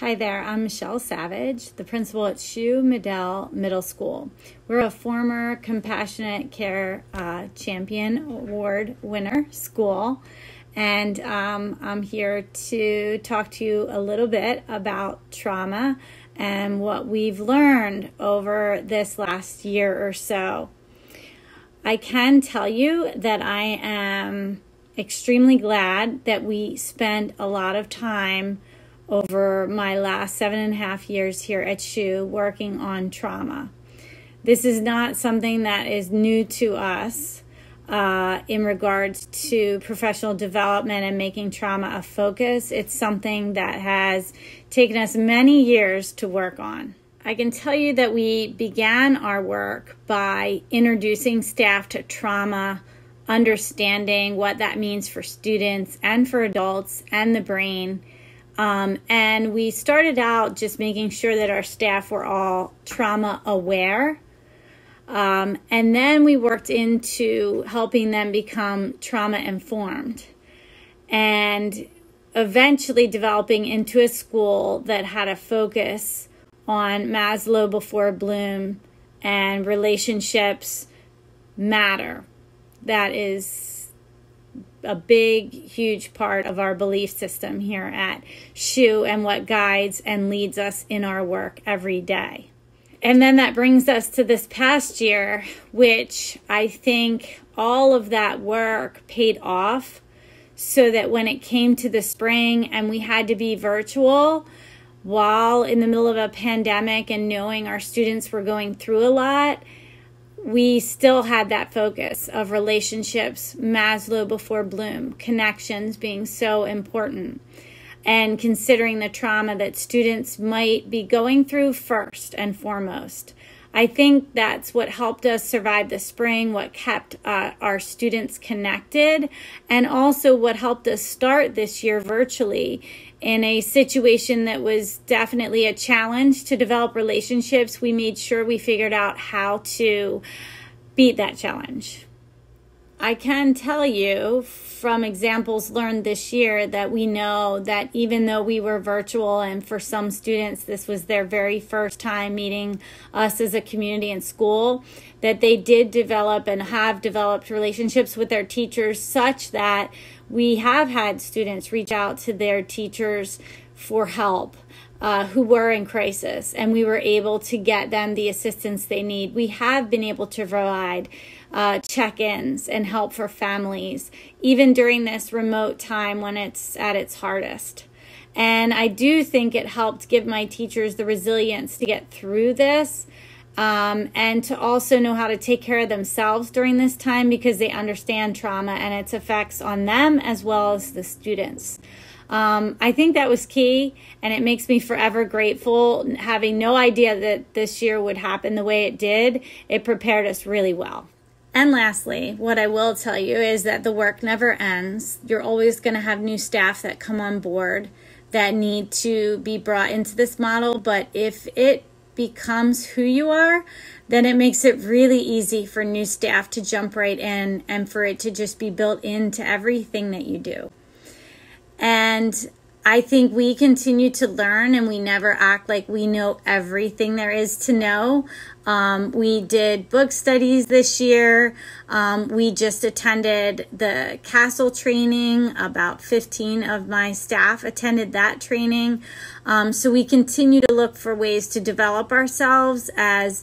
Hi there, I'm Michelle Savage, the principal at Shoe Medill Middle School. We're a former Compassionate Care Champion Award winner school, and I'm here to talk to you a little bit about trauma and what we've learned over this last year or so. I can tell you that I am extremely glad that we spent a lot of time over my last 7.5 years here at SHU working on trauma. This is not something that is new to us in regards to professional development and making trauma a focus. It's something that has taken us many years to work on. I can tell you that we began our work by introducing staff to trauma, understanding what that means for students and for adults and the brain. And we started out just making sure that our staff were all trauma aware. And then we worked into helping them become trauma informed and eventually developing into a school that had a focus on Maslow before Bloom and relationships matter. That is a big, huge part of our belief system here at SHU and what guides and leads us in our work every day. And then that brings us to this past year, which I think all of that work paid off so that when it came to the spring and we had to be virtual while in the middle of a pandemic and knowing our students were going through a lot, we still had that focus of relationships, Maslow before Bloom, connections being so important, and considering the trauma that students might be going through first and foremost. I think that's what helped us survive the spring, what kept our students connected, and also what helped us start this year virtually in a situation that was definitely a challenge to develop relationships. We made sure we figured out how to beat that challenge. I can tell you from examples learned this year that we know that even though we were virtual and for some students this was their very first time meeting us as a community in school, that they did develop and have developed relationships with their teachers such that we have had students reach out to their teachers for help who were in crisis, and we were able to get them the assistance they need. We have been able to provide check-ins and help for families, even during this remote time when it's at its hardest. And I do think it helped give my teachers the resilience to get through this and to also know how to take care of themselves during this time because they understand trauma and its effects on them as well as the students. I think that was key, and it makes me forever grateful. Having no idea that this year would happen the way it did, it prepared us really well. And lastly, what I will tell you is that the work never ends. You're always going to have new staff that come on board that need to be brought into this model, but if it becomes who you are, then it makes it really easy for new staff to jump right in and for it to just be built into everything that you do. And I think we continue to learn and we never act like we know everything there is to know. We did book studies this year. We just attended the Castle training. About 15 of my staff attended that training. So we continue to look for ways to develop ourselves as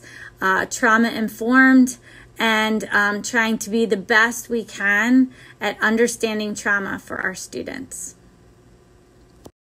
trauma informed and trying to be the best we can at understanding trauma for our students.